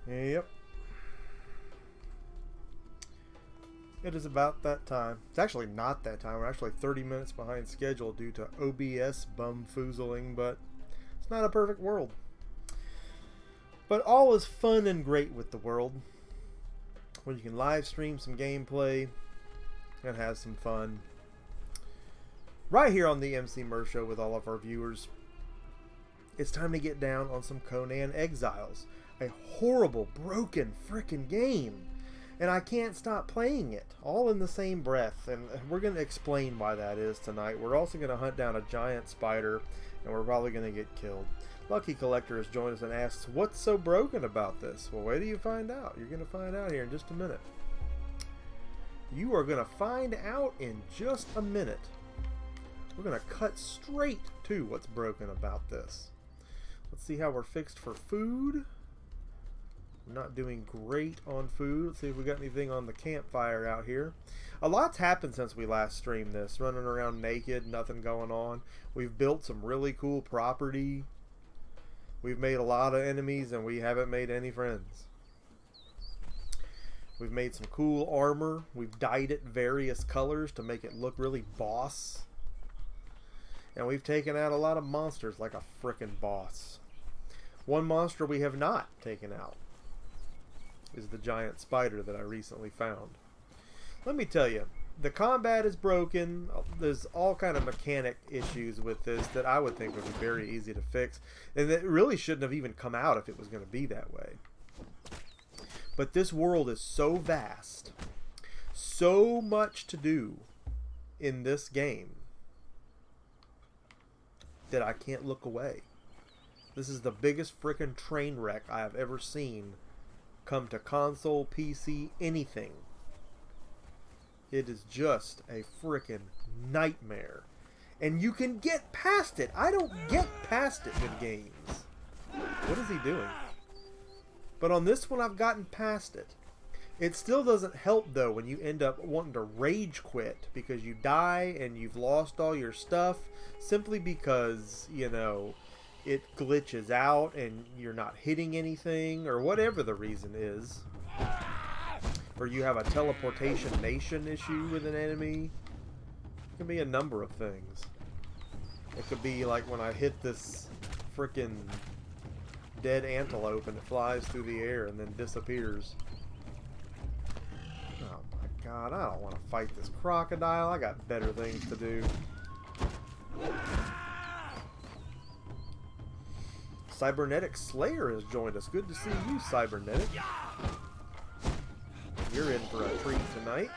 Yep. It is about that time. It's actually not that time. We're actually 30 minutes behind schedule due to OBS bumfoozling, but it's not a perfect world. But all is fun and great with the world when you can live stream some gameplay and have some fun right here on the MC Mer Show with all of our viewers. It's time to get down on some Conan Exiles, a horrible, broken frickin' game. And I can't stop playing it, all in the same breath. And we're going to explain why that is tonight. We're also going to hunt down a giant spider, and we're probably going to get killed. Lucky Collector has joined us and asks, what's so broken about this? Well, wait till you find out. You're going to find out here in just a minute. You are going to find out in just a minute. We're going to cut straight to what's broken about this. Let's see how we're fixed for food. We're not doing great on food. Let's see if we got anything on the campfire out here. A lot's happened since we last streamed this. Running around naked, nothing going on. We've built some really cool property. We've made a lot of enemies and we haven't made any friends. We've made some cool armor. We've dyed it various colors to make it look really boss. And we've taken out a lot of monsters like a frickin' boss. One monster we have not taken out is the giant spider that I recently found. Let me tell you, the combat is broken. There's all kind of mechanic issues with this that I would think would be very easy to fix, and it really shouldn't have even come out if it was going to be that way. But this world is so vast, so much to do in this game, that I can't look away. This is the biggest frickin' train wreck I have ever seen come to console, PC, anything. It is just a frickin' nightmare. And you can get past it. I don't get past it in games. What is he doing? But on this one, I've gotten past it. It still doesn't help, though, when you end up wanting to rage quit because you die and you've lost all your stuff simply because, you know, it glitches out and you're not hitting anything or whatever the reason is. Or you have a teleportation nation issue with an enemy. It can be a number of things. It could be like when I hit this frickin' dead antelope and it flies through the air and then disappears. Oh my god, I don't want to fight this crocodile. I got better things to do. Cybernetic Slayer has joined us. Good to see you, Cybernetic. You're in for a treat tonight.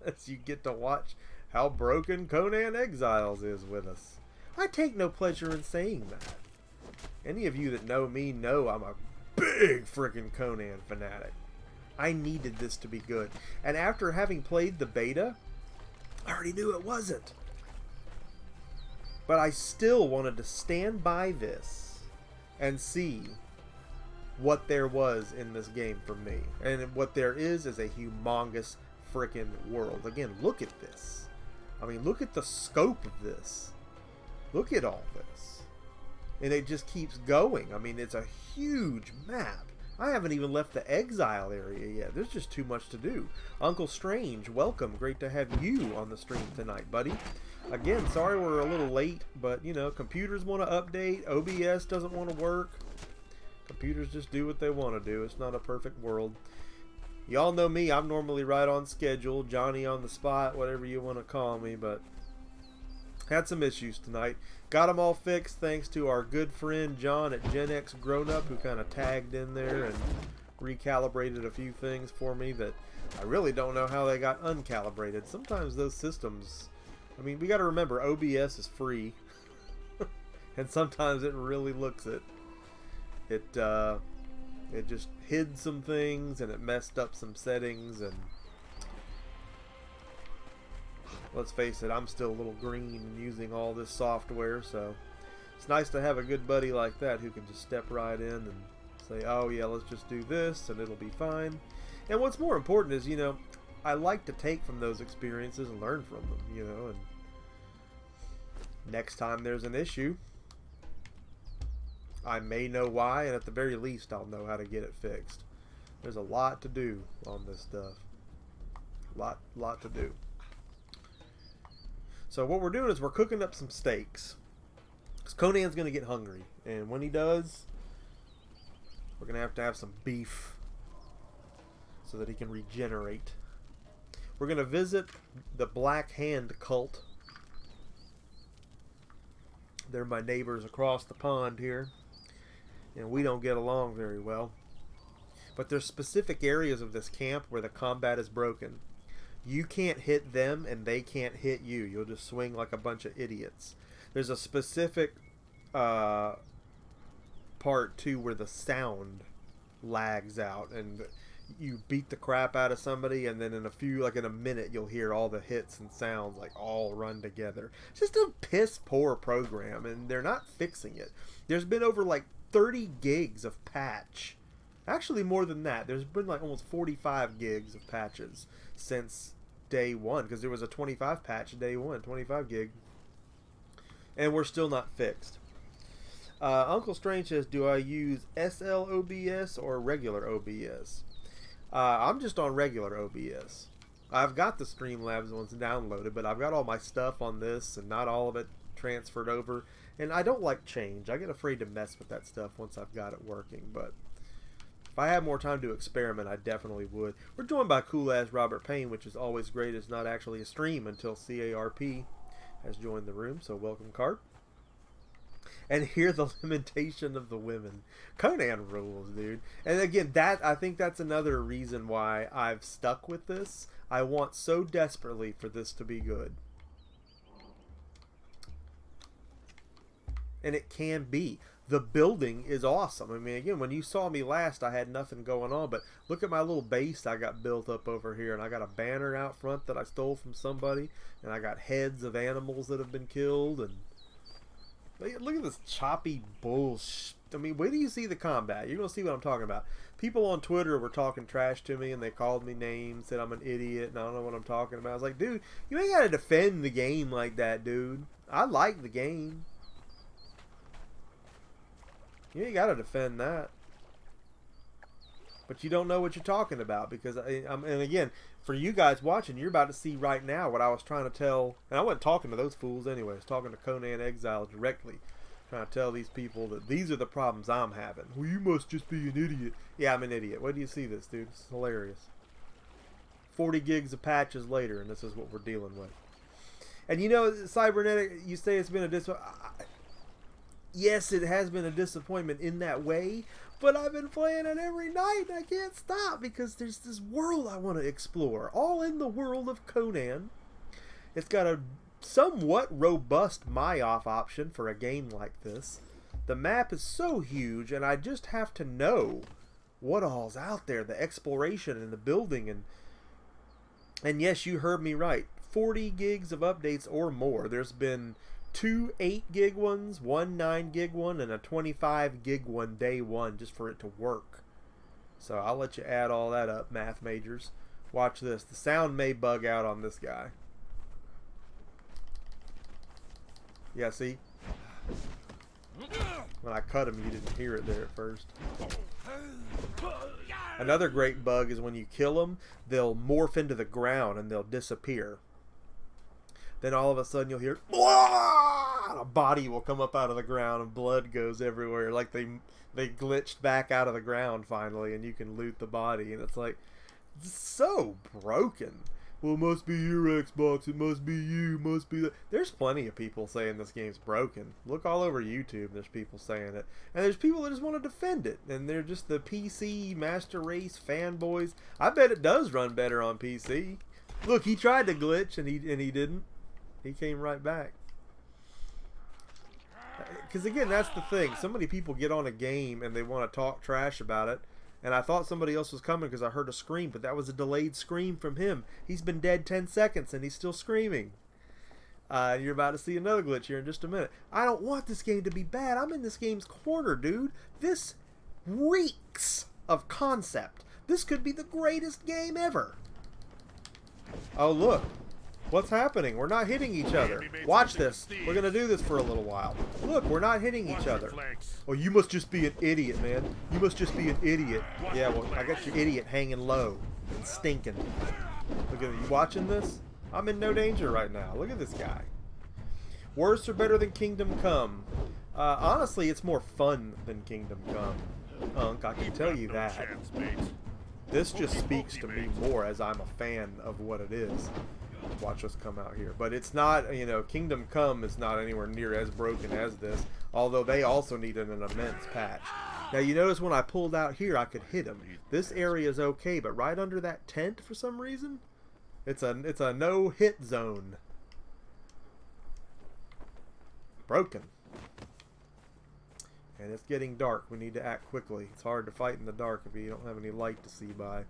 As you get to watch how broken Conan Exiles is with us. I take no pleasure in saying that. Any of you that know me know I'm a big frickin' Conan fanatic. I needed this to be good. And after having played the beta, I already knew it wasn't. But I still wanted to stand by this and see what there was in this game for me. And what there is a humongous frickin' world. Again, look at this. I mean, look at the scope of this. Look at all this. And it just keeps going. I mean, it's a huge map. I haven't even left the exile area yet. There's just too much to do. Uncle Strange, welcome. Great to have you on the stream tonight, buddy. Again, sorry we're a little late, but, you know, computers want to update. OBS doesn't want to work. Computers just do what they want to do. It's not a perfect world. Y'all know me. I'm normally right on schedule. Johnny on the spot, whatever you want to call me, but had some issues tonight. Got them all fixed thanks to our good friend John at Gen X Grown Up, who kind of tagged in there and recalibrated a few things for me that I really don't know how they got uncalibrated. Sometimes those systems, I mean, we got to remember OBS is free, and sometimes it really looks it. It just hid some things and it messed up some settings, and let's face it, I'm still a little green and using all this software, so it's nice to have a good buddy like that who can just step right in and say, oh yeah, let's just do this and it'll be fine. And what's more important is, you know, I like to take from those experiences and learn from them, you know, and next time there's an issue, I may know why, and at the very least, I'll know how to get it fixed. There's a lot to do on this stuff. Lot to do. So what we're doing is we're cooking up some steaks. Because Conan's going to get hungry. And when he does, we're going to have some beef so that he can regenerate. We're going to visit the Black Hand cult. They're my neighbors across the pond here. And we don't get along very well. But there's specific areas of this camp where the combat is broken. You can't hit them and they can't hit you. You'll just swing like a bunch of idiots. There's a specific part too where the sound lags out and you beat the crap out of somebody, and then in a minute, you'll hear all the hits and sounds like all run together. It's just a piss poor program, and they're not fixing it. There's been over like 30 gigs of patch. Actually more than that. There's been like almost 45 gigs of patches since day one, because there was a 25 patch day one, 25 gig, and we're still not fixed. Uncle Strange says, do I use SL OBS or regular OBS? I'm just on regular OBS. I've got the Streamlabs ones downloaded, but I've got all my stuff on this and not all of it transferred over. And I don't like change. I get afraid to mess with that stuff once I've got it working. But if I had more time to experiment, I definitely would. We're joined by Cool Ass Robert Payne, which is always great. It's not actually a stream until CARP has joined the room. So welcome, Cart. And hear the lamentation of the women. Conan rules, dude. And again, I think that's another reason why I've stuck with this. I want so desperately for this to be good. And it can be. The building is awesome. I mean, again, when you saw me last, I had nothing going on. But look at my little base I got built up over here. And I got a banner out front that I stole from somebody. And I got heads of animals that have been killed. And look at this choppy bullshit. I mean, wait till you see the combat. You're going to see what I'm talking about. People on Twitter were talking trash to me, and they called me names, said I'm an idiot, and I don't know what I'm talking about. I was like, dude, you ain't got to defend the game like that, dude. I like the game. You ain't got to defend that. But you don't know what you're talking about, because, and again, for you guys watching, you're about to see right now what I was trying to tell. And I wasn't talking to those fools anyway. I was talking to Conan Exiles directly. Trying to tell these people that these are the problems I'm having. Well, you must just be an idiot. Yeah, I'm an idiot. Wait do you see this, dude? It's hilarious. 40 gigs of patches later, and this is what we're dealing with. And you know, Cybernetic, you say it's been a disappointment. Yes, it has been a disappointment in that way. But I've been playing it every night, and I can't stop because there's this world I want to explore. All in the world of Conan. It's got a somewhat robust my-off option for a game like this. The map is so huge, and I just have to know what all's out there. The exploration and the building. And yes, you heard me right. 40 gigs of updates or more. There's been 2 8-gig ones, 1 9-gig one, and a 25-gig one day one just for it to work. So I'll let you add all that up, math majors. Watch this. The sound may bug out on this guy. Yeah, see? When I cut him, you didn't hear it there at first. Another great bug is when you kill them, they'll morph into the ground and they'll disappear. Then all of a sudden you'll hear, and a body will come up out of the ground and blood goes everywhere. Like they glitched back out of the ground finally, and you can loot the body. And it's like, it's so broken. Well, it must be your Xbox. It must be you. Must be that. There's plenty of people saying this game's broken. Look all over YouTube. There's people saying it. And there's people that just want to defend it. And they're just the PC Master Race fanboys. I bet it does run better on PC. Look, he tried to glitch and he didn't. He came right back. Because again, that's the thing. So many people get on a game and they want to talk trash about it. And I thought somebody else was coming because I heard a scream, but that was a delayed scream from him. He's been dead 10 seconds and he's still screaming. You're about to see another glitch here in just a minute. I don't want this game to be bad. I'm in this game's corner, dude. This reeks of concept. This could be the greatest game ever. Oh, look. What's happening? We're not hitting each other. Watch this. We're going to do this for a little while. Look, we're not hitting each other. Oh, you must just be an idiot, man. You must just be an idiot. Yeah, well, I got your idiot hanging low and stinking. Look at you watching this? I'm in no danger right now. Look at this guy. Worse or better than Kingdom Come? Honestly, it's more fun than Kingdom Come. I can tell you that. This just speaks to me more as I'm a fan of what it is. Watch us come out here. But it's not, you know, Kingdom Come is not anywhere near as broken as this, although they also needed an immense patch. Now you notice when I pulled out here, I could hit him. This area is okay, but right under that tent for some reason, it's a no-hit zone. Broken. And it's getting dark. We need to act quickly. It's hard to fight in the dark if you don't have any light to see by.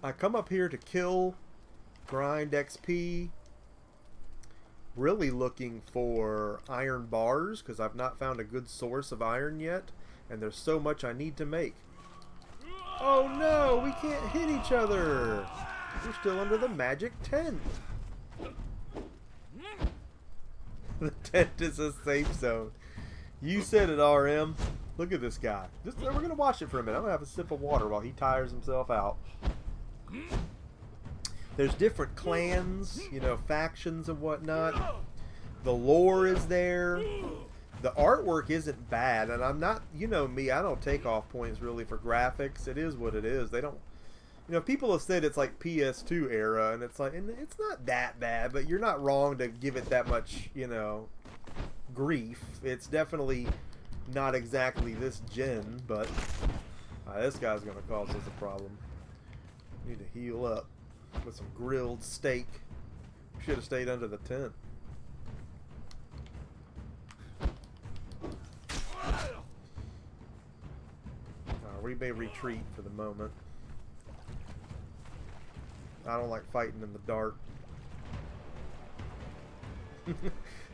I come up here to kill, grind XP, really looking for iron bars because I've not found a good source of iron yet, and there's so much I need to make. Oh no, we can't hit each other. We're still under the magic tent. The tent is a safe zone. You said it, RM. Look at this guy. We're going to watch it for a minute. I'm going to have a sip of water while he tires himself out. There's different clans, you know, factions and whatnot. The lore is there. The artwork isn't bad. And I'm not, you know me, I don't take off points really for graphics. It is what it is. They don't, you know, people have said it's like PS2 era. And it's like, and it's not that bad. But you're not wrong to give it that much, you know, grief. It's definitely not exactly this gen, but this guy's gonna cause us a problem. Need to heal up with some grilled steak. Should have stayed under the tent. We may retreat for the moment. I don't like fighting in the dark.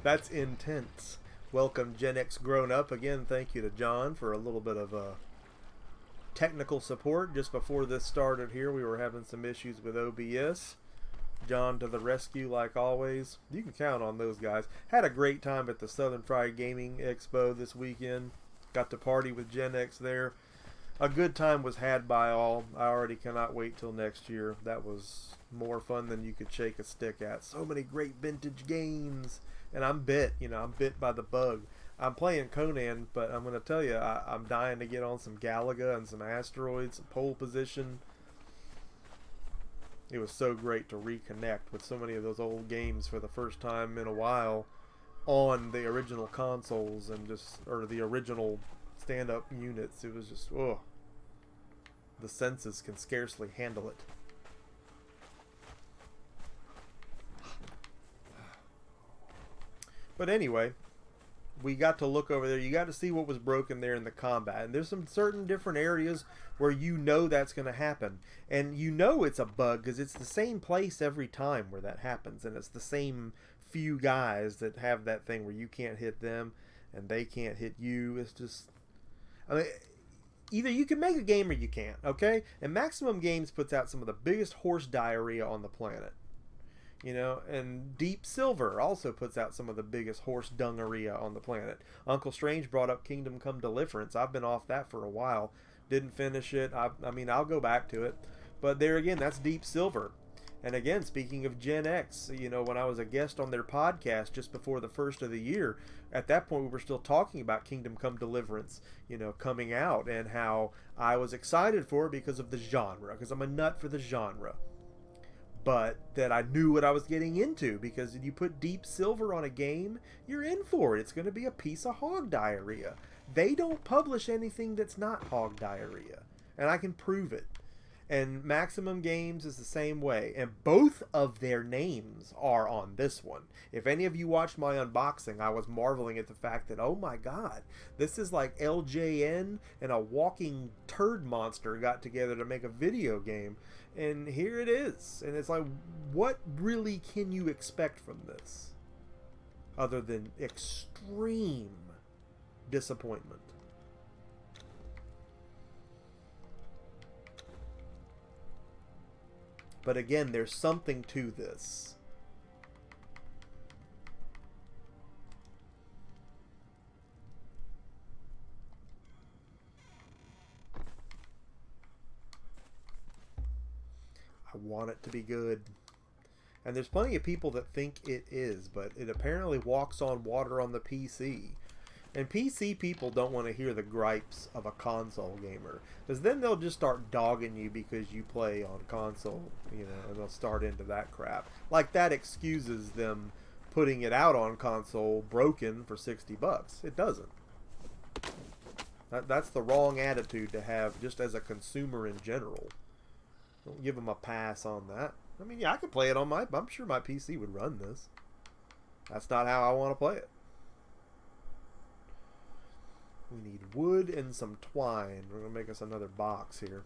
That's intense. Welcome Gen X Grown Up. Again, thank you to John for a little bit of technical support. Just before this started here, we were having some issues with OBS. John to the rescue like always. You can count on those guys. Had a great time at the Southern Fried Gaming Expo this weekend. Got to party with Gen X there. A good time was had by all. I already cannot wait till next year. That was more fun than you could shake a stick at. So many great vintage games. And I'm bit, you know, I'm bit by the bug. I'm playing Conan, but I'm going to tell you, I'm dying to get on some Galaga and some Asteroids, some Pole Position. It was so great to reconnect with so many of those old games for the first time in a while on the original consoles and just, or the original stand-up units. It was just, oh, the senses can scarcely handle it. But anyway, we got to look over there. You got to see what was broken there in the combat. And there's some certain different areas where you know that's going to happen. And you know it's a bug because it's the same place every time where that happens. And it's the same few guys that have that thing where you can't hit them and they can't hit you. It's just, I mean, either you can make a game or you can't, okay? And Maximum Games puts out some of the biggest horse diarrhea on the planet. You know, and Deep Silver also puts out some of the biggest horse dungaria on the planet. Uncle Strange brought up Kingdom Come Deliverance. I've been off that for a while. Didn't finish it. I mean, I'll go back to it. But there again, that's Deep Silver. And again, speaking of Gen X, you know, when I was a guest on their podcast just before the first of the year, at that point we were still talking about Kingdom Come Deliverance, you know, coming out and how I was excited for it because of the genre, because I'm a nut for the genre. But that I knew what I was getting into, because if you put Deep Silver on a game, you're in for it. It's going to be a piece of hog diarrhea. They don't publish anything that's not hog diarrhea, and I can prove it. And Maximum Games is the same way, and both of their names are on this one. If any of you watched my unboxing, I was marveling at the fact that, oh my god, this is like LJN and a walking turd monster got together to make a video game. And here it is. And it's like, what really can you expect from this? Other than extreme disappointment. But again, there's something to this. I want it to be good. And there's plenty of people that think it is, but it apparently walks on water on the PC. And PC people don't want to hear the gripes of a console gamer, because then they'll just start dogging you because you play on console, you know, and they'll start into that crap. Like that excuses them putting it out on console broken for $60. It doesn't. That's the wrong attitude to have just as a consumer in general. Don't give them a pass on that. I mean, yeah, I could play it on I'm sure my PC would run this. That's not how I want to play it. We need wood and some twine. We're going to make us another box here.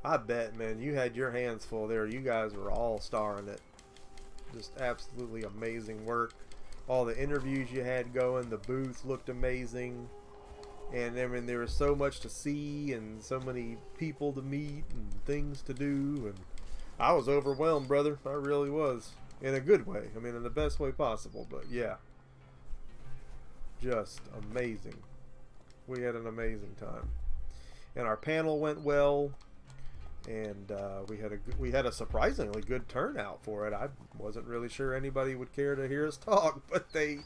I bet, man, you had your hands full there. You guys were all starring it. Just absolutely amazing work. All the interviews you had going, the booth looked amazing. And I mean, there was so much to see and so many people to meet and things to do. And I was overwhelmed, brother. I really was. In a good way. I mean, in the best way possible. But yeah. Just amazing. We had an amazing time. And our panel went well. And we had a surprisingly good turnout for it. I wasn't really sure anybody would care to hear us talk, but they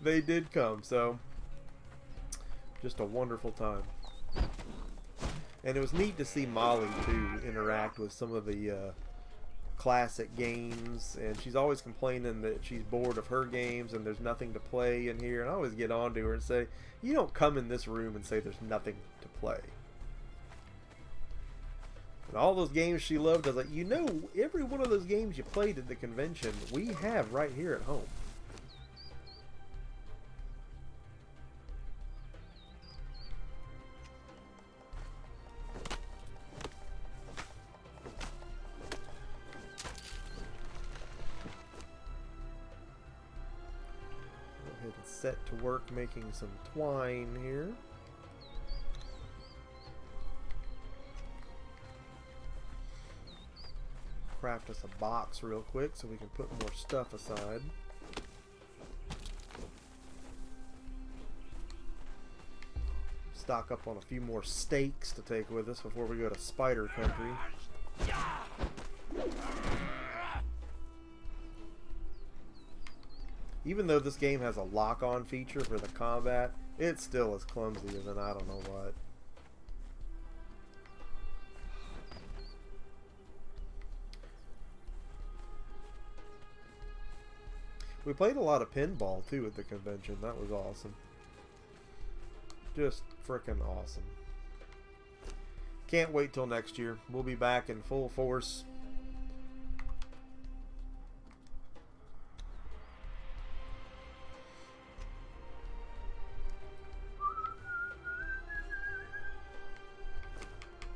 did come. So just a wonderful time. And it was neat to see Molly too interact with some of the classic games. And she's always complaining that she's bored of her games and there's nothing to play in here. And I always get on to her and say, you don't come in this room and say there's nothing to play. And all those games she loved, I was like, you know, every one of those games you played at the convention, we have right here at home. Go ahead and set to work making some twine here. Craft us a box real quick so we can put more stuff aside. Stock up on a few more steaks to take with us before we go to Spider Country. Even though this game has a lock-on feature for the combat, it's still as clumsy as an I don't know what. We played a lot of pinball too at the convention. That was awesome. Just frickin' awesome. Can't wait till next year. We'll be back in full force.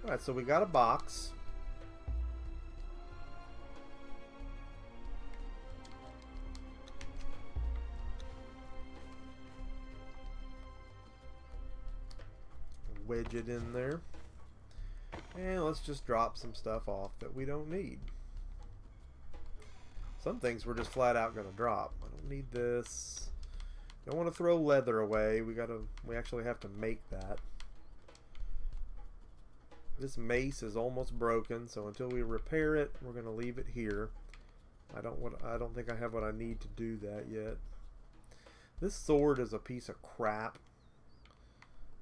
Alright, so we got a box. Wedge it in there. And let's just drop some stuff off that we don't need. Some things we're just flat out going to drop. I don't need this. Don't want to throw leather away. We actually have to make that. This mace is almost broken, so until we repair it, we're going to leave it here. I don't think I have what I need to do that yet. This sword is a piece of crap.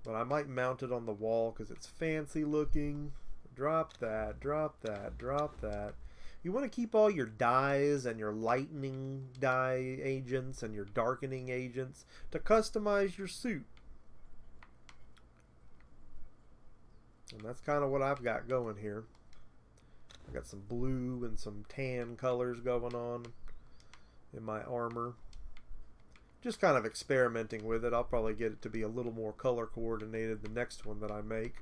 But I might mount it on the wall because it's fancy looking. Drop that, drop that, drop that. You want to keep all your dyes and your lightning dye agents and your darkening agents to customize your suit. And that's kind of what I've got going here. I got some blue and some tan colors going on in my armor. Just kind of experimenting with it. I'll probably get it to be a little more color coordinated the next one that I make.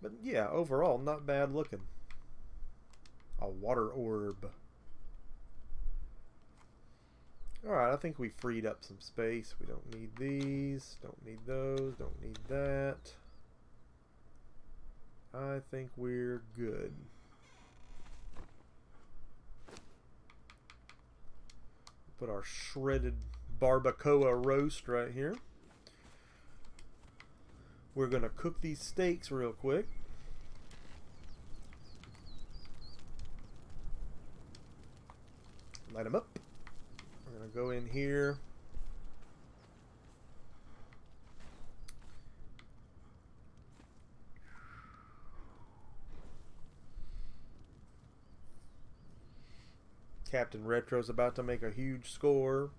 But yeah, overall, not bad looking. A water orb. Alright, I think we freed up some space. We don't need these. Don't need those. Don't need that. I think we're good. Put our shredded barbacoa roast right here. We're going to cook these steaks real quick. Light them up. We're going to go in here. Captain Retro's about to make a huge score.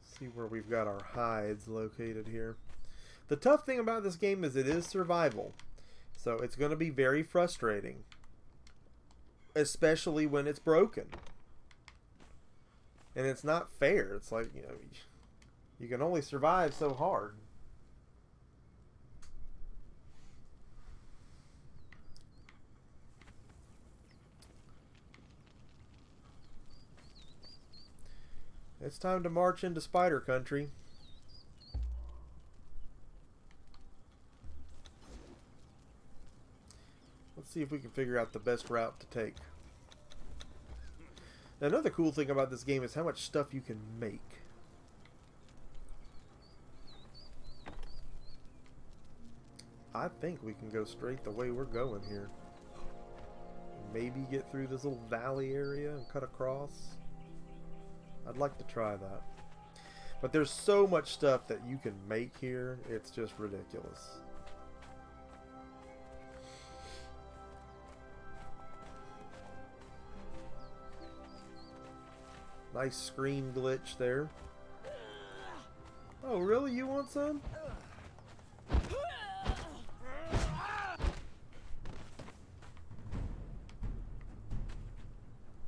See where we've got our hides located here. The tough thing about this game is it is survival. So it's going to be very frustrating. Especially when it's broken. And it's not fair. It's like, you know, you can only survive so hard. It's time to march into Spider Country. Let's see if we can figure out the best route to take. Now, another cool thing about this game is how much stuff you can make. I think we can go straight the way we're going here. Maybe get through this little valley area and cut across. I'd like to try that. But there's so much stuff that you can make here, it's just ridiculous. Nice screen glitch there. Oh, really? You want some?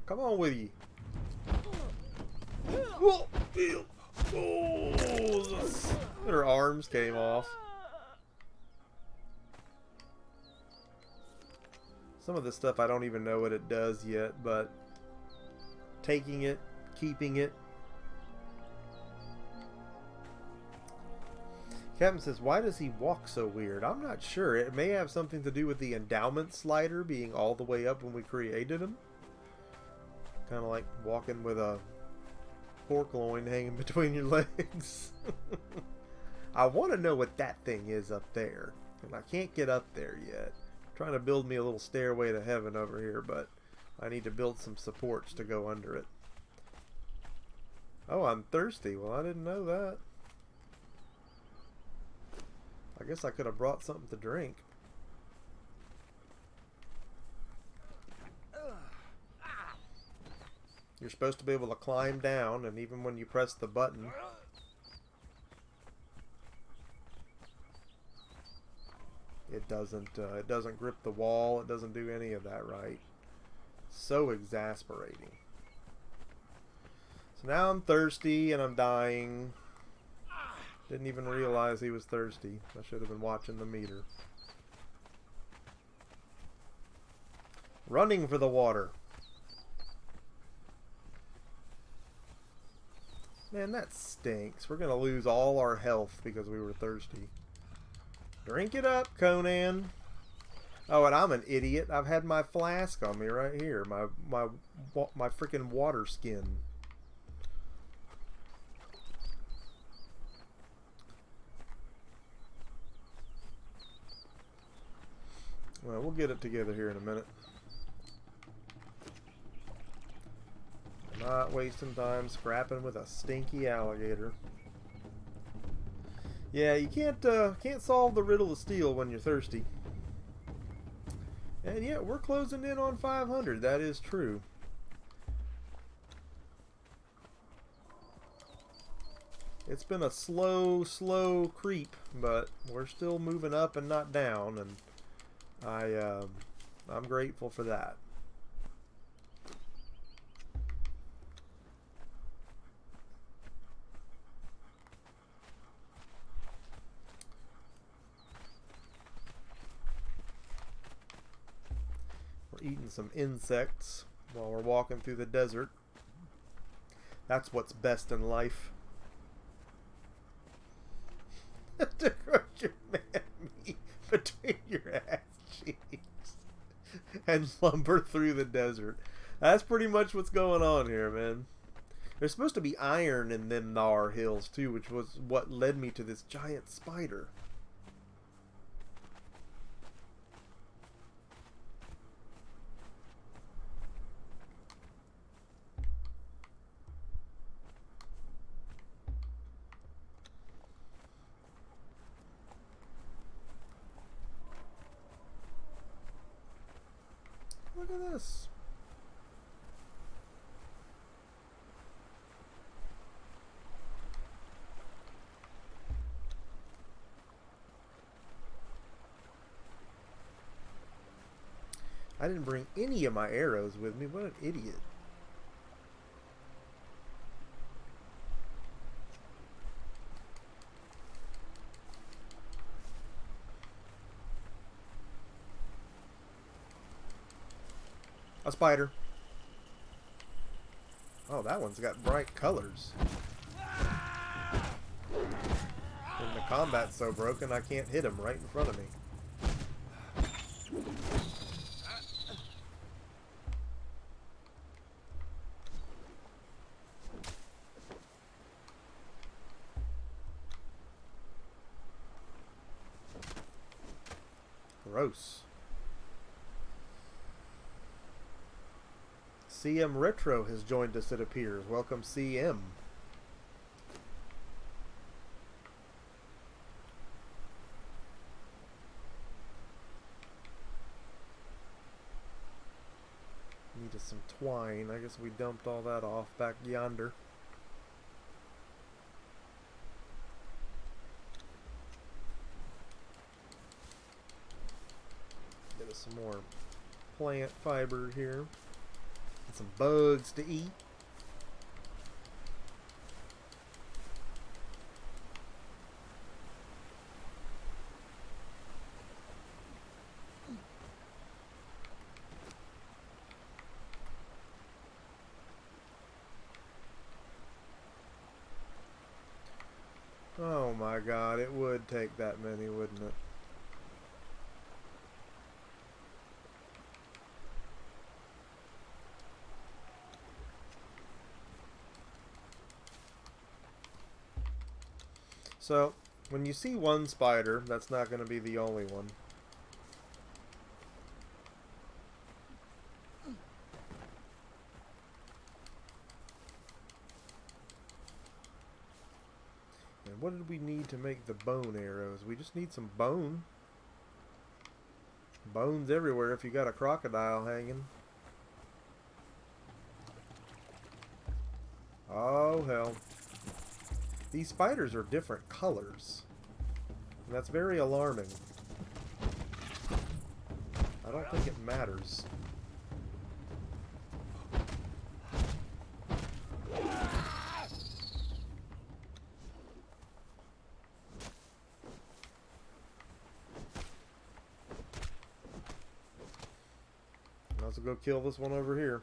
Come on with you. Oh, her arms came off. Some of this stuff I don't even know what it does yet, but taking it, keeping it. Captain says, why does he walk so weird? I'm not sure. It may have something to do with the endowment slider being all the way up when we created him. Kind of like walking with a pork loin hanging between your legs. I want to know what that thing is up there, and I can't get up there yet. I'm trying to build me a little stairway to heaven over here, but I need to build some supports to go under it. Oh, I'm thirsty. Well, I didn't know that. I guess I could have brought something to drink. You're supposed to be able to climb down, and even when you press the button, it doesn't grip the wall. It doesn't do any of that right. So exasperating. So now I'm thirsty and I'm dying. Didn't even realize he was thirsty. I should have been watching the meter. Running for the water. Man, that stinks. We're going to lose all our health because we were thirsty. Drink it up, Conan. Oh, and I'm an idiot. I've had my flask on me right here. My freaking water skin. Well, we'll get it together here in a minute. Not wasting time scrapping with a stinky alligator. Yeah, you can't solve the riddle of steel when you're thirsty. And yeah, we're closing in on 500. That is true. It's been a slow creep, but we're still moving up and not down, and I'm grateful for that. eating some insects while we're walking through the desert. That's what's best in life. To crush your man meat between your ass cheeks and lumber through the desert. That's pretty much what's going on here, man. There's supposed to be iron in them Nar hills too, which was what led me to this giant spider. Look at this. I didn't bring any of my arrows with me. What an idiot. A spider. Oh, that one's got bright colors. And the combat's so broken I can't hit him right in front of me. Gross. CM Retro has joined us, it appears. Welcome, CM. Needed some twine. I guess we dumped all that off back yonder. Get us some more plant fiber here. Some bugs to eat. Oh my God, it would take that many, wouldn't it? So, when you see one spider, that's not going to be the only one. And what did we need to make the bone arrows? We just need some bone. Bones everywhere if you got a crocodile hanging. Oh, hell. These spiders are different colors. And that's very alarming. I don't think it matters. Let's go kill this one over here.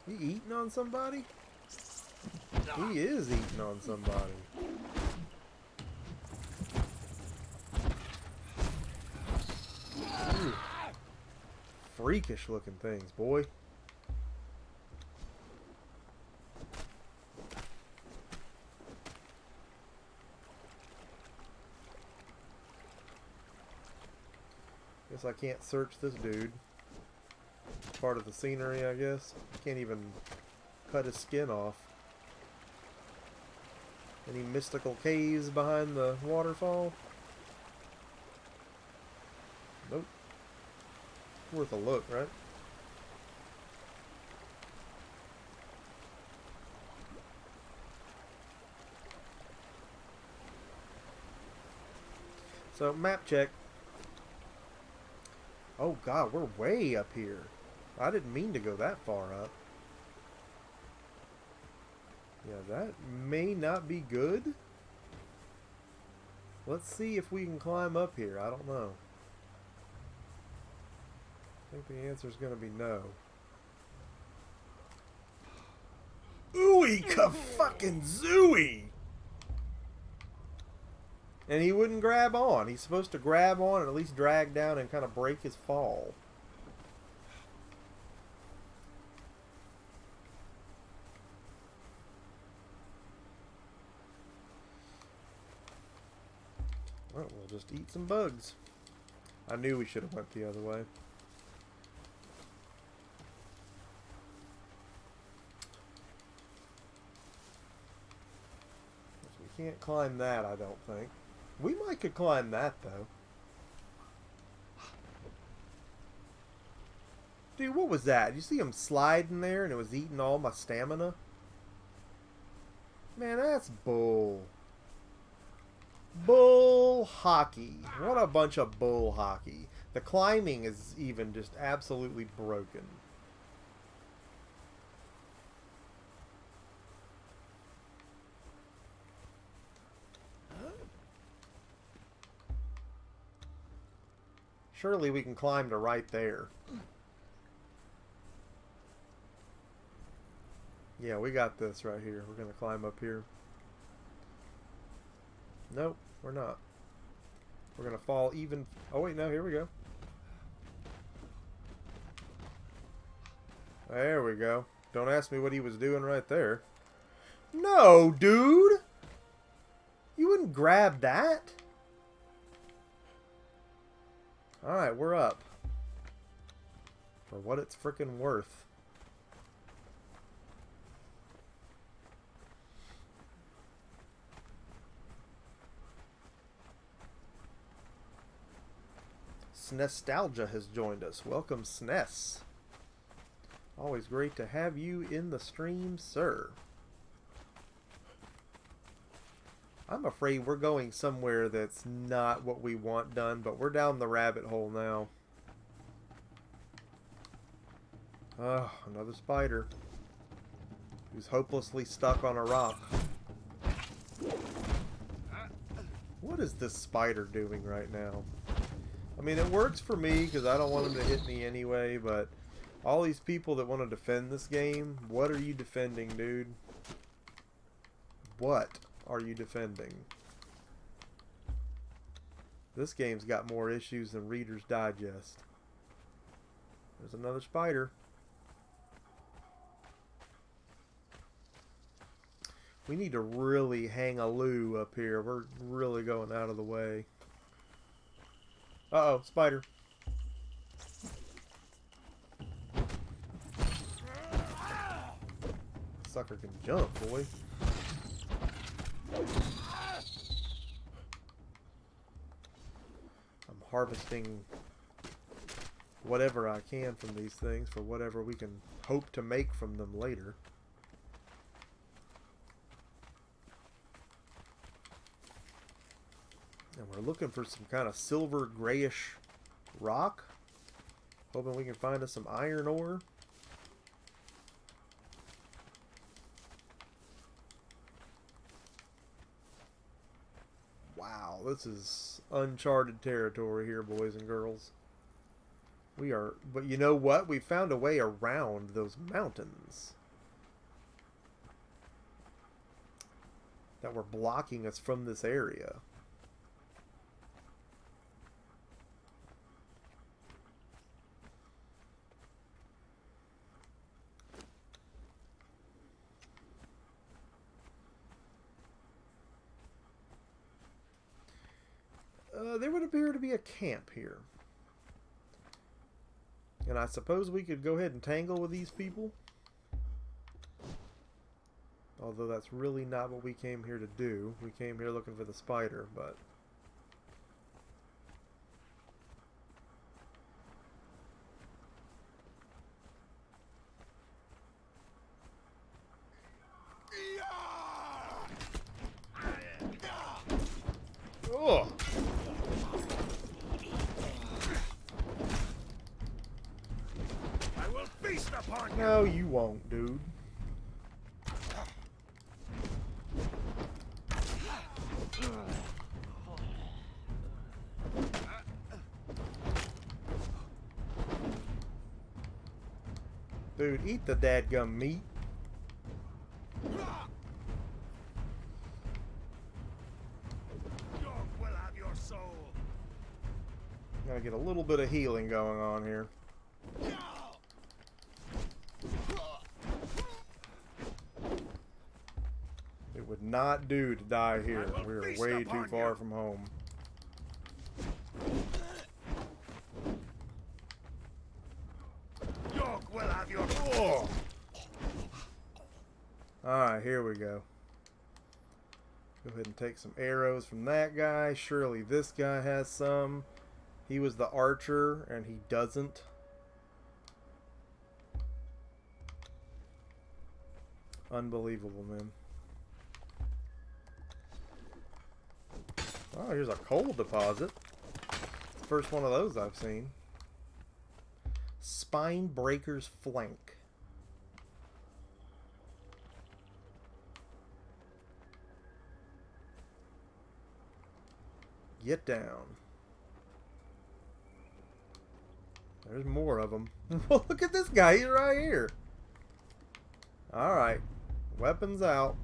He eating on somebody? He is eating on somebody. Ooh. Freakish looking things, boy. Guess I can't search this dude. Part of the scenery, I guess. Can't even cut his skin off. Any mystical caves behind the waterfall? Nope. Worth a look, right? So, map check. Oh God, we're way up here. I didn't mean to go that far up. Yeah, that may not be good. Let's see if we can climb up here. I don't know. I think the answer is going to be no. Ooey ka fucking zooey! And he wouldn't grab on. He's supposed to grab on and at least drag down and kind of break his fall. Well, we'll just eat some bugs. I knew we should have went the other way. We can't climb that, I don't think. We might could climb that, though. Dude, what was that? You see him sliding there and it was eating all my stamina? Man, that's bull. Bull hockey. What a bunch of bull hockey. The climbing is even just absolutely broken. Surely we can climb to right there. Yeah, we got this right here. We're going to climb up here. Nope, we're not. We're going to fall even... Oh, wait, no, here we go. There we go. Don't ask me what he was doing right there. No, dude! You wouldn't grab that? Alright, we're up. For what it's frickin' worth. Snestalgia has joined us. Welcome, Snes. Always great to have you in the stream, sir. I'm afraid we're going somewhere that's not what we want done, but we're down the rabbit hole now. Oh, another spider. Who's hopelessly stuck on a rock. What is this spider doing right now? I mean, it works for me because I don't want him to hit me anyway, but all these people that want to defend this game, what are you defending, dude? What are you defending? This game's got more issues than Reader's Digest. There's another spider. We need to really hang a loo up here. We're really going out of the way. Uh-oh, spider. Sucker can jump, boy. I'm harvesting whatever I can from these things for whatever we can hope to make from them later. And we're looking for some kind of silver grayish rock. Hoping we can find us some iron ore. Wow, this is uncharted territory here, boys and girls. We are, but you know what? We found a way around those mountains that were blocking us from this area. There would appear to be a camp here. And I suppose we could go ahead and tangle with these people. Although that's really not what we came here to do. We came here looking for the spider, but... Oh! No, you won't, dude. Dude, eat the dadgum meat. Will have your soul. Gotta get a little bit of healing going on here. It would not do to die here. We are way too far from home. York will have your Oh. Alright, here we go. Go ahead and take some arrows from that guy. Surely this guy has some. He was the archer, and he doesn't. Unbelievable, man. Oh, here's a coal deposit. It's the first one of those I've seen. Spine Breaker's Flank. Get down. There's more of them. Look at this guy. He's right here. Alright. Weapons out.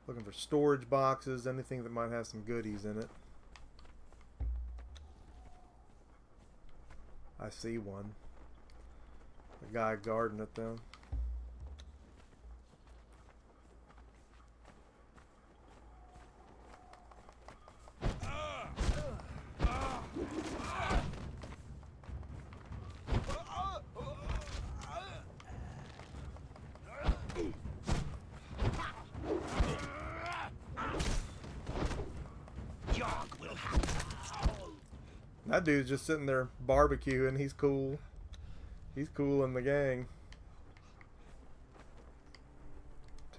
Looking for storage boxes, anything that might have some goodies in it. I see one. The guy guarding it though. That dude's just sitting there barbecuing. He's cool. He's cool in the gang.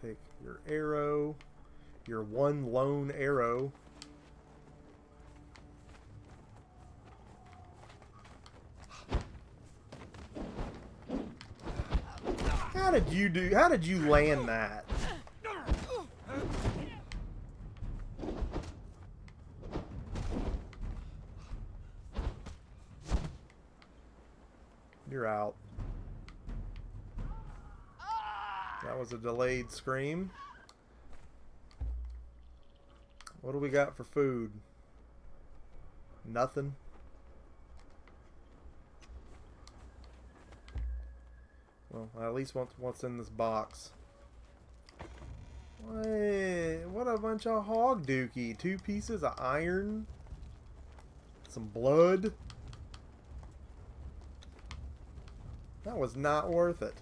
Take your arrow. Your one lone arrow. How did you land that? You're out. That was a delayed scream. What do we got for food? Nothing. Well, at least what's in this box. Wait, what a bunch of hog dookie. 2 pieces of iron. Some blood. That was not worth it.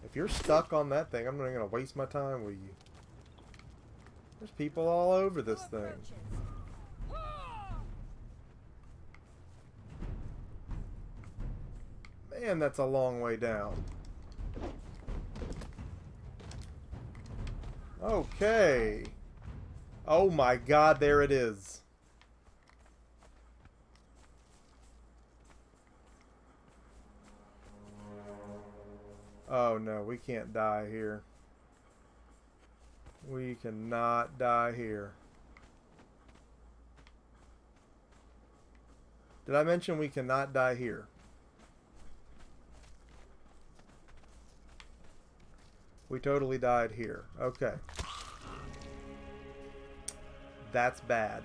If you're stuck on that thing, I'm not going to waste my time with you. There's people all over this thing. Man, that's a long way down. Okay. Oh my God, there it is. Oh no, we can't die here. We cannot die here. Did I mention we cannot die here? We totally died here. Okay. That's bad.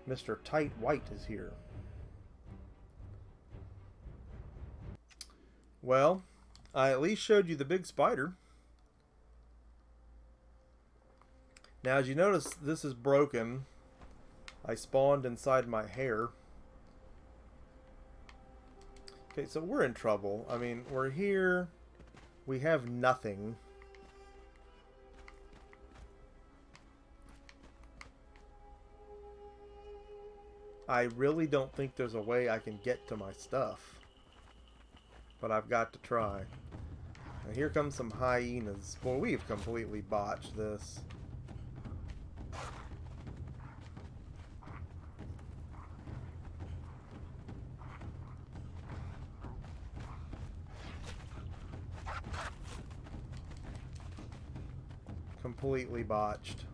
Mr. Tight White is here. Well, I at least showed you the big spider. Now, as you notice, this is broken. I spawned inside my hair. Okay, so we're in trouble. I mean, we're here. We have nothing. I really don't think there's a way I can get to my stuff. But I've got to try. Now here come some hyenas. Boy, we've completely botched this. Completely botched.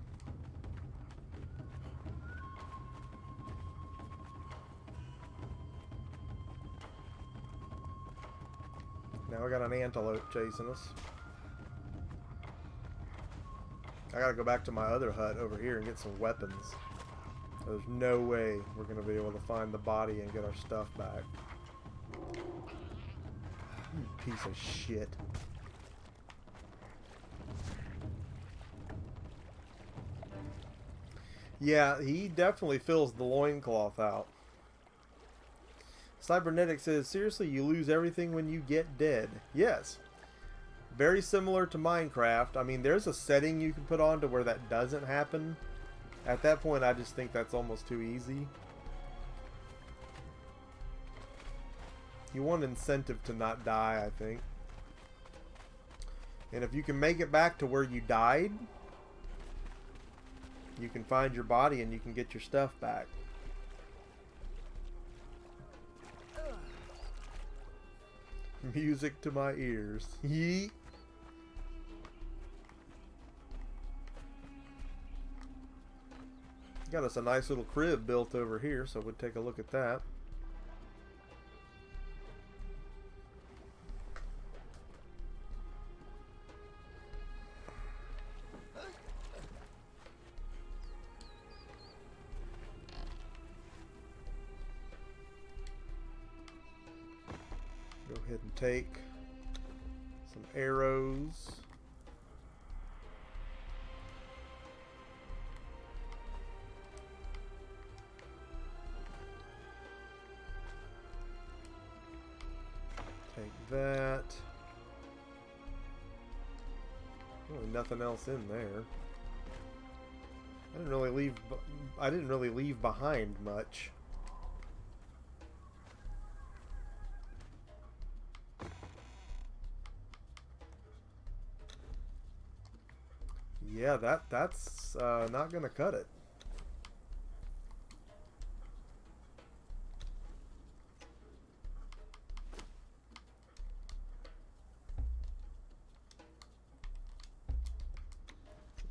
Now we got an antelope chasing us. I gotta go back to my other hut over here and get some weapons. There's no way we're gonna be able to find the body and get our stuff back. You piece of shit. Yeah, he definitely fills the loincloth out. Cybernetic says, seriously, you lose everything when you get dead. Yes. Very similar to Minecraft. I mean, there's a setting you can put on to where that doesn't happen. At that point, I just think that's almost too easy. You want incentive to not die, I think. And if you can make it back to where you died, you can find your body and you can get your stuff back. Music to my ears. Yeet. Got us a nice little crib built over here, so we'll take a look at that. Go ahead and take some arrows. Take that. Really nothing else in there. I didn't really leave behind much. Yeah, that's not gonna cut it.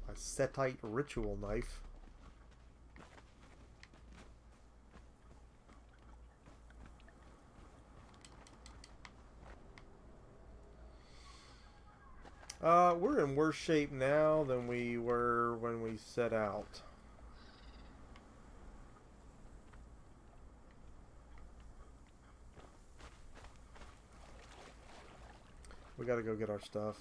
A Setite ritual knife. We're in worse shape now than we were when we set out. We gotta go get our stuff.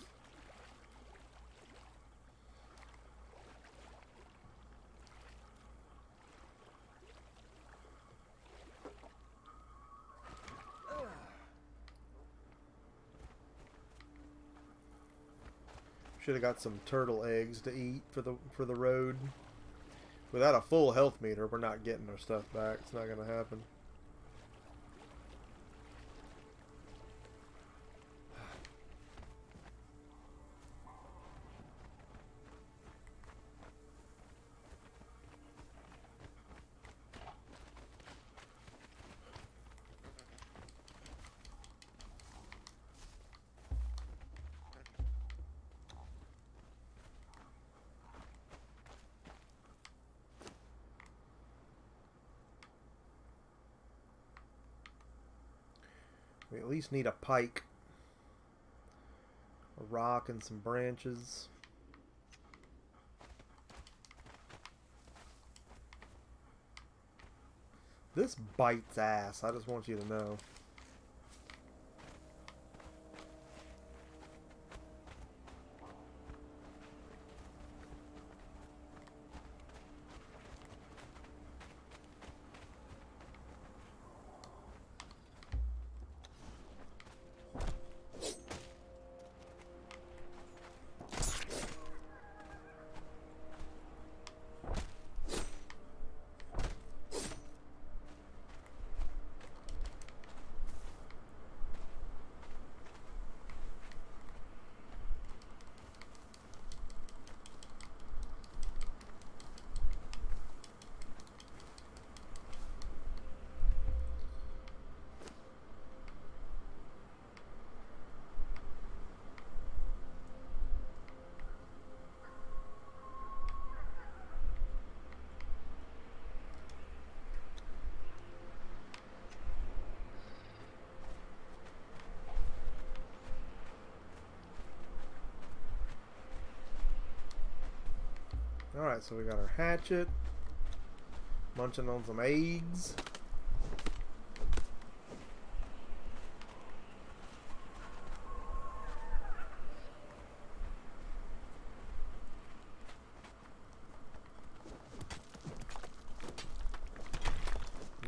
Should have got some turtle eggs to eat for the road. Without a full health meter, we're not getting our stuff back. It's not gonna happen. We at least need a pike, a rock, and some branches. This bites ass, I just want you to know. Alright, so we got our hatchet. Munching on some eggs.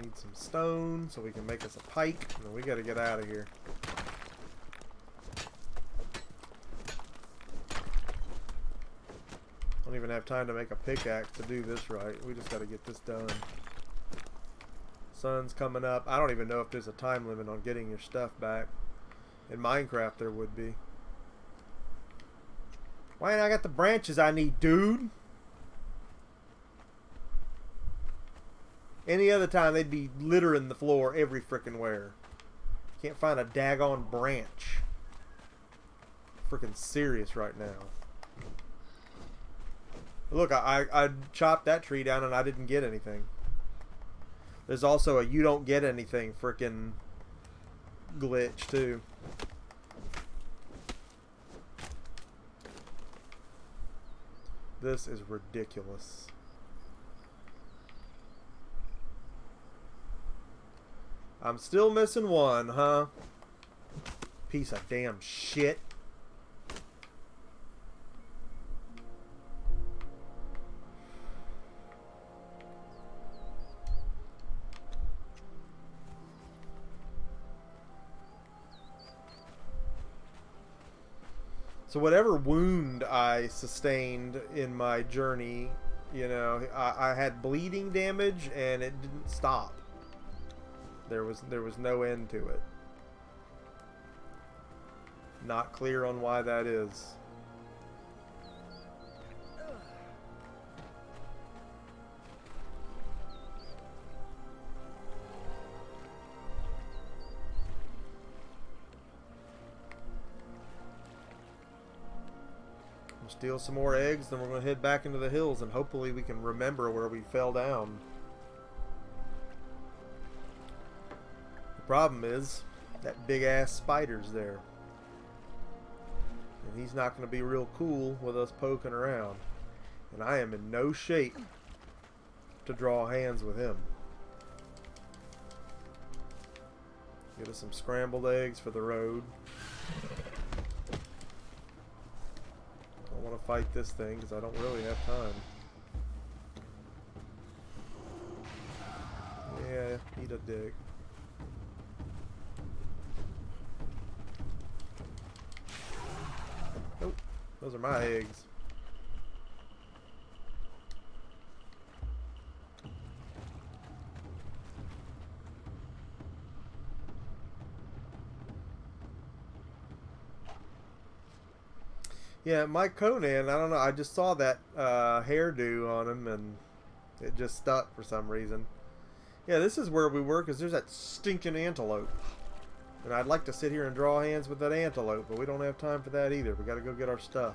Need some stone so we can make us a pike. And then we gotta get out of here. Don't even have time to make a pickaxe to do this right. We just gotta get this done. Sun's coming up. I don't even know if there's a time limit on getting your stuff back. In Minecraft there would be. Why ain't I got the branches I need, dude? Any other time they'd be littering the floor every frickin' where. Can't find a daggone branch. Frickin' serious right now. Look, I chopped that tree down and I didn't get anything. There's also a you don't get anything frickin' glitch too. This is ridiculous. I'm still missing one, huh? Piece of damn shit. So whatever wound I sustained in my journey, you know, I had bleeding damage and it didn't stop. There was no end to it. Not clear on why that is. Steal some more eggs, then we're going to head back into the hills and hopefully we can remember where we fell down. The problem is that big ass spider's there. And he's not going to be real cool with us poking around. And I am in no shape to draw hands with him. Get us some scrambled eggs for the road. I want to fight this thing because I don't really have time. Yeah, eat a dick. Nope, those are my eggs. Yeah, my Conan, I don't know, I just saw that hairdo on him and it just stuck for some reason. Yeah, this is where we were because there's that stinking antelope. And I'd like to sit here and draw hands with that antelope, but we don't have time for that either. We gotta go get our stuff.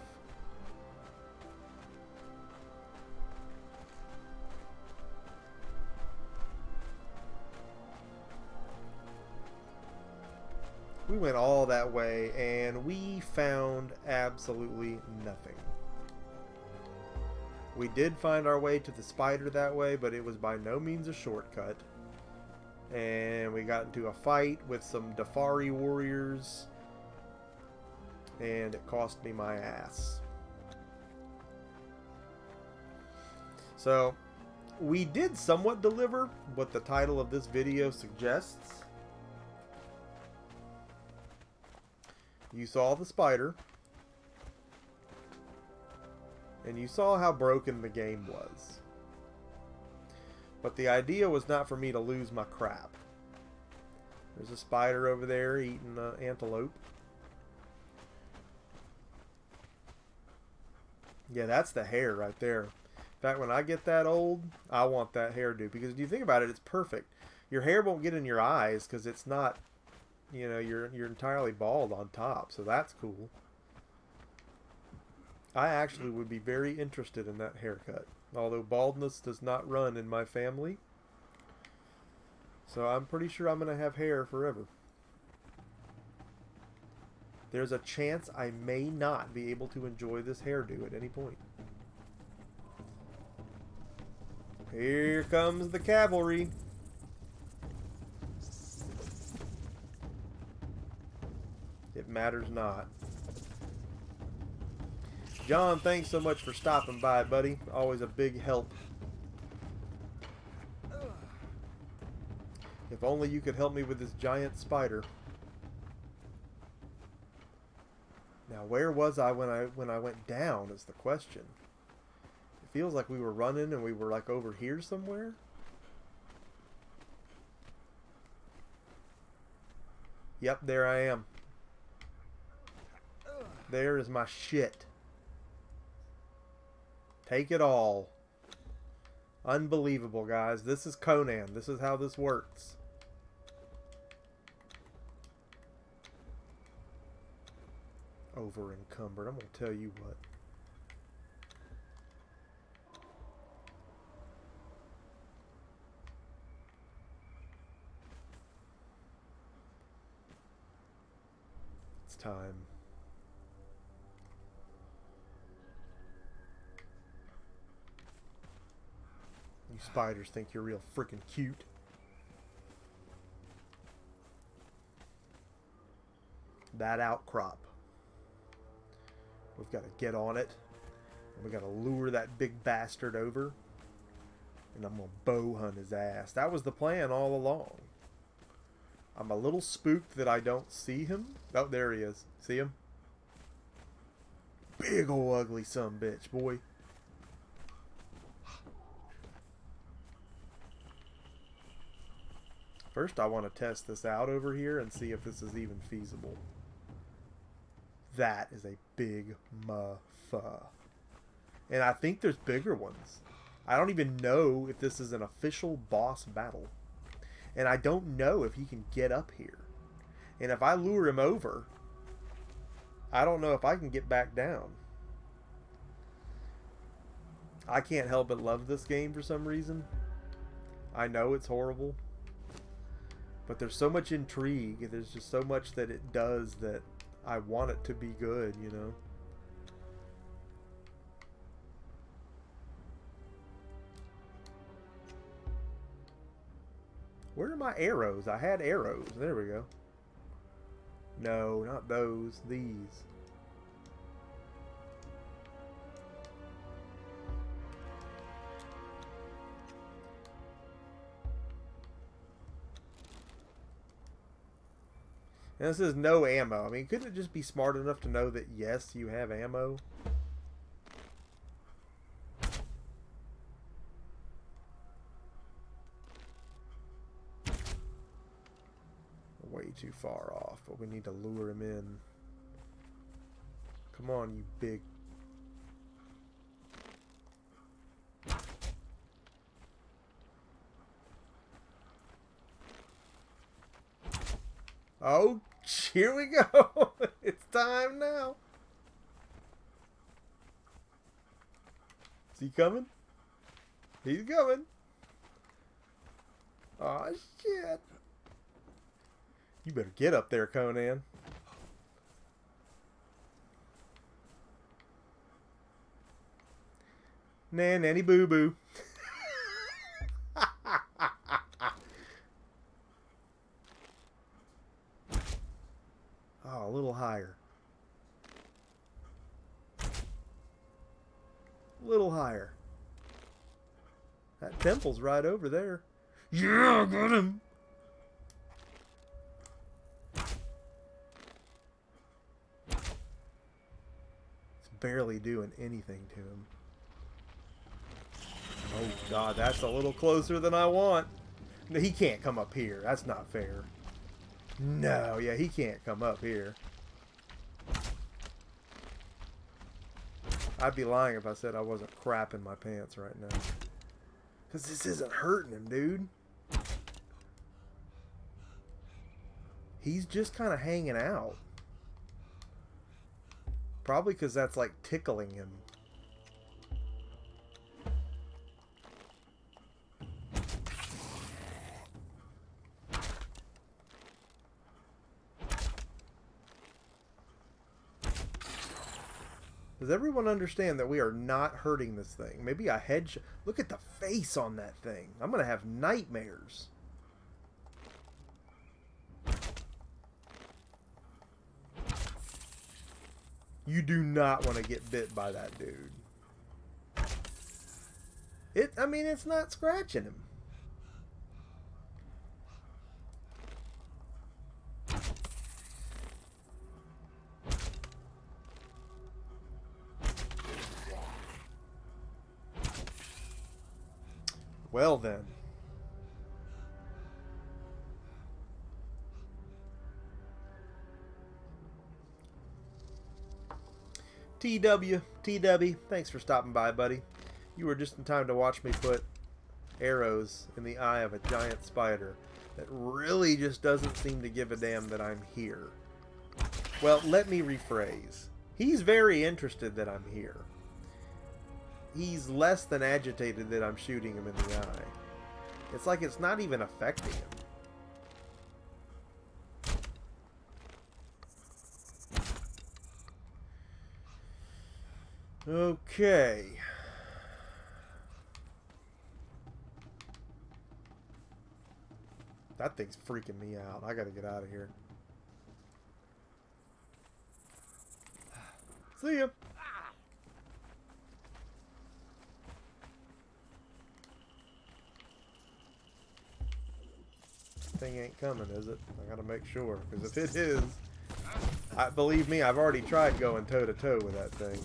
We went all that way and we found absolutely nothing. We did find our way to the spider that way, but it was by no means a shortcut. And we got into a fight with some Dafari warriors and it cost me my ass. So we did somewhat deliver what the title of this video suggests. You saw the spider, and you saw how broken the game was. But the idea was not for me to lose my crap. There's a spider over there eating an antelope. Yeah, that's the hair right there. In fact, when I get that old, I want that hairdo. Because if you think about it, it's perfect. Your hair won't get in your eyes because it's not... You know, you're entirely bald on top, so that's cool. I actually would be very interested in that haircut, although baldness does not run in my family. So I'm pretty sure I'm going to have hair forever. There's a chance I may not be able to enjoy this hairdo at any point. Here comes the cavalry. It matters not. John, thanks so much for stopping by, buddy. Always a big help. If only you could help me with this giant spider. Now, where was I when I went down is the question. It feels like we were running and we were like over here somewhere. Yep, there I am. There is my shit. Take it all. Unbelievable, guys. This is Conan. This is how this works. Over encumbered. I'm going to tell you what. It's time. You spiders think you're real freaking cute. That outcrop. We've got to get on it. And we got to lure that big bastard over. And I'm going to bow hunt his ass. That was the plan all along. I'm a little spooked that I don't see him. Oh, there he is. See him? Big ol' ugly sumbitch, boy. First, I want to test this out over here and see if this is even feasible. That is a big muffa. And I think there's bigger ones. I don't even know if this is an official boss battle. And I don't know if he can get up here. And if I lure him over, I don't know if I can get back down. I can't help but love this game for some reason. I know it's horrible. But there's so much intrigue. There's just so much that it does that I want it to be good, you know. Where are my arrows? I had arrows. There we go. No, not those. These. And this is no ammo. I mean, couldn't it just be smart enough to know that, yes, you have ammo? Way too far off, but we need to lure him in. Come on, you big... Oh, here we go. It's time now. Is he coming? He's coming. Aw, shit. You better get up there, Conan. Nanny boo boo. Oh, a little higher. A little higher. That temple's right over there. Yeah, I got him. It's barely doing anything to him. Oh, God, that's a little closer than I want. No, he can't come up here. That's not fair. No, yeah, he can't come up here. I'd be lying if I said I wasn't crapping my pants right now. Because this isn't hurting him, dude. He's just kind of hanging out. Probably because that's like tickling him. Does everyone understand that we are not hurting this thing? Maybe a headshot. Look at the face on that thing. I'm going to have nightmares. You do not want to get bit by that dude. I mean, it's not scratching him. Well then. TW, thanks for stopping by, buddy. You were just in time to watch me put arrows in the eye of a giant spider that really just doesn't seem to give a damn that I'm here. Well, let me rephrase. He's very interested that I'm here. He's less than agitated that I'm shooting him in the eye. It's like it's not even affecting him. Okay. That thing's freaking me out. I gotta get out of here. See ya. Thing ain't coming, is it? I gotta make sure, because if it is, believe me, I've already tried going toe to toe with that thing.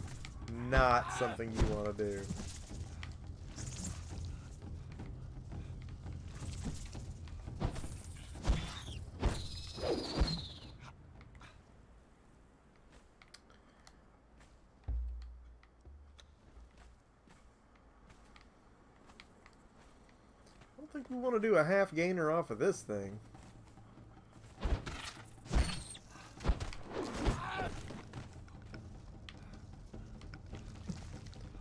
Not something you want to do. I don't think we want to do a half gainer off of this thing.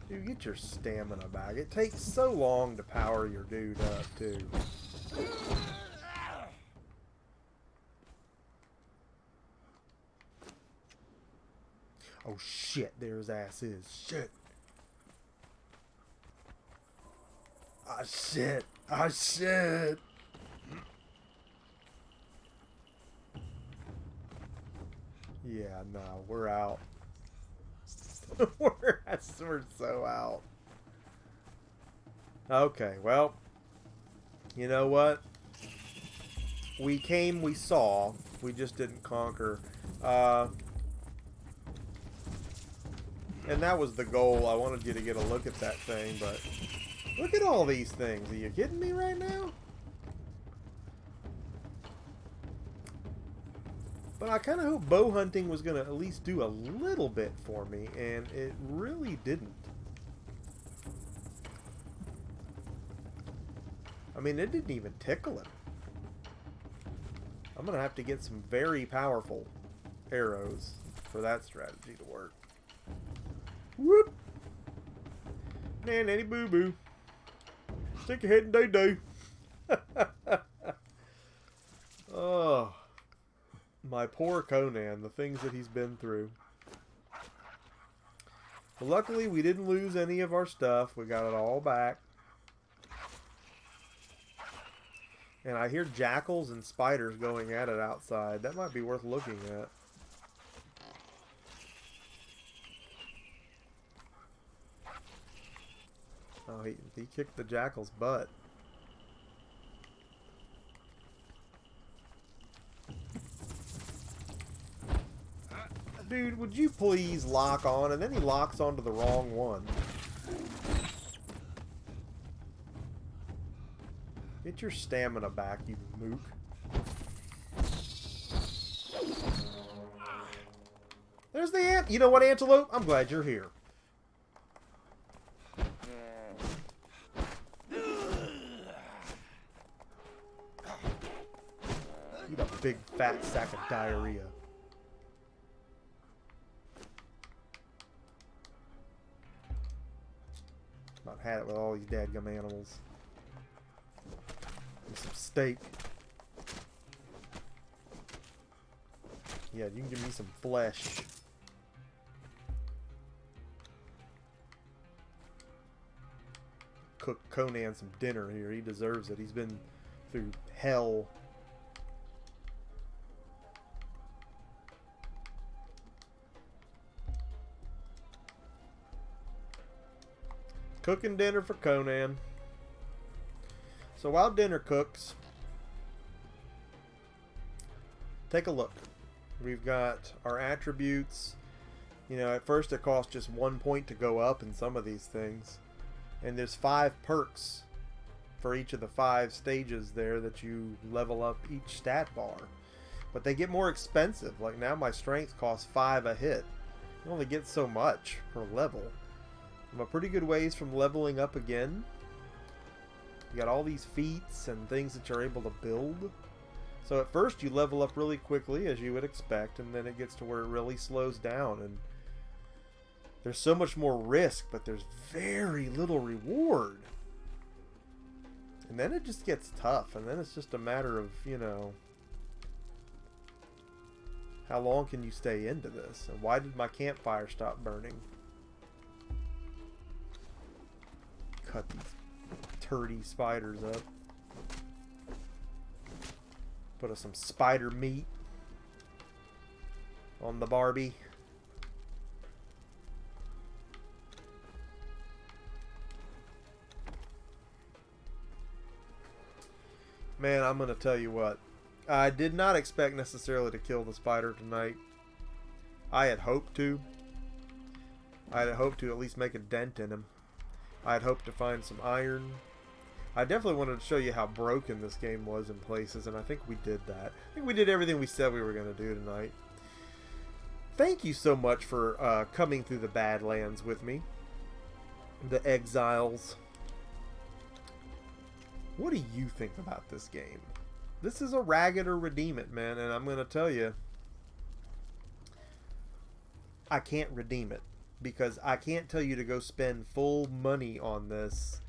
Dude, get your stamina back. It takes so long to power your dude up, too. Oh, shit. There his ass is. Shit. Ah, shit. Ah, shit. Yeah, no. We're out. we're so out. Okay, well, you know what? We came, we saw. We just didn't conquer. And that was the goal. I wanted you to get a look at that thing, but look at all these things. Are you kidding me right now? But I kind of hope bow hunting was going to at least do a little bit for me, and it really didn't. I mean, it didn't even tickle him. I'm going to have to get some very powerful arrows for that strategy to work. Whoop! Nanny boo boo. Stick your head in day-day. Oh. My poor Conan, the things that he's been through. But luckily, we didn't lose any of our stuff. We got it all back. And I hear jackals and spiders going at it outside. That might be worth looking at. Oh, he kicked the jackal's butt. Dude, would you please lock on? And then he locks onto the wrong one. Get your stamina back, you mook. There's the ant. You know what, Antelope? I'm glad you're here. You got a big fat sack of diarrhea. About had it with all these dadgum animals. And some steak. Yeah, you can give me some flesh. cook Conan some dinner here. He deserves it. He's been through hell. Cooking dinner for Conan. So while dinner cooks, take a look. We've got our attributes. You know, at first it costs just 1 point to go up in some of these things. And there's 5 perks for each of the 5 stages there that you level up each stat bar. But they get more expensive. Like now my strength costs 5 a hit. You only get so much per level. I'm a pretty good ways from leveling up again. You got all these feats and things that you're able to build. So at first you level up really quickly, as you would expect, and then it gets to where it really slows down, and there's so much more risk, but there's very little reward. And then it just gets tough, and then it's just a matter of, you know, how long can you stay into this? And why did my campfire stop burning? Cut these turdy spiders up. Put us some spider meat on the Barbie. Man, I'm gonna tell you what. I did not expect necessarily to kill the spider tonight. I had hoped to. I had hoped to at least make a dent in him. I had hoped to find some iron. I definitely wanted to show you how broken this game was in places, and I think we did that. I think we did everything we said we were going to do tonight. Thank you so much for coming through the Badlands with me. The Exiles. What do you think about this game? This is a ragged or redeem it, man, and I'm going to tell you, I can't redeem it. Because I can't tell you to go spend full money on this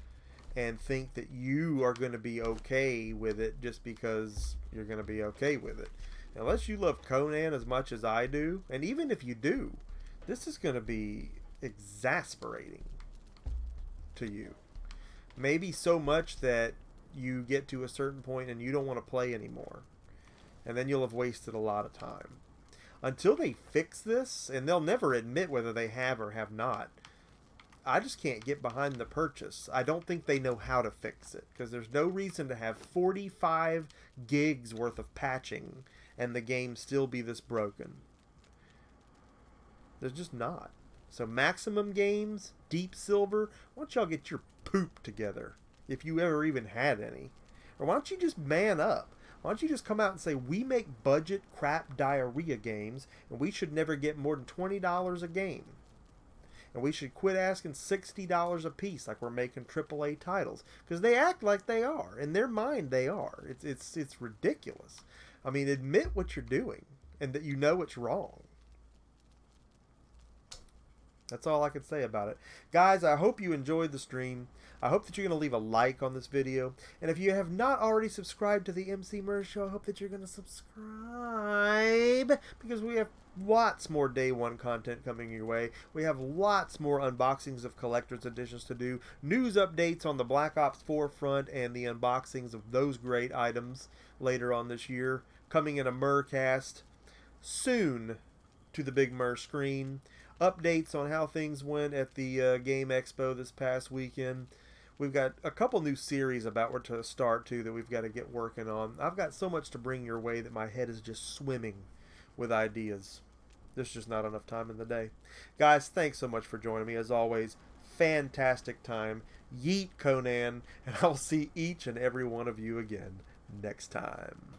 and think that you are going to be okay with it just because you're going to be okay with it. Unless you love Conan as much as I do, and even if you do, this is going to be exasperating to you. Maybe so much that you get to a certain point and you don't want to play anymore. And then you'll have wasted a lot of time. Until they fix this, and they'll never admit whether they have or have not, I just can't get behind the purchase. I don't think they know how to fix it, because there's no reason to have 45 gigs worth of patching and the game still be this broken. There's just not. So Maximum Games, Deep Silver, why don't y'all get your poop together, if you ever even had any? Or why don't you just man up? Why don't you just come out and say, we make budget crap diarrhea games, and we should never get more than $20 a game. And we should quit asking $60 a piece like we're making AAA titles. Because they act like they are. In their mind, they are. It's ridiculous. I mean, admit what you're doing, and that you know it's wrong. That's all I can say about it. Guys, I hope you enjoyed the stream. I hope that you're going to leave a like on this video. And if you have not already subscribed to the MC Murr Show, I hope that you're going to subscribe. Because we have lots more Day 1 content coming your way. We have lots more unboxings of collector's editions to do. News updates on the Black Ops 4 front and the unboxings of those great items later on this year. Coming in a Murrcast soon to the big Murr screen. Updates on how things went at the Game Expo this past weekend. We've got a couple new series about where to start to that we've got to get working on. I've got so much to bring your way that my head is just swimming with ideas. There's just not enough time in the day. Guys, thanks so much for joining me. As always, fantastic time. Yeet Conan, and I'll see each and every one of you again next time.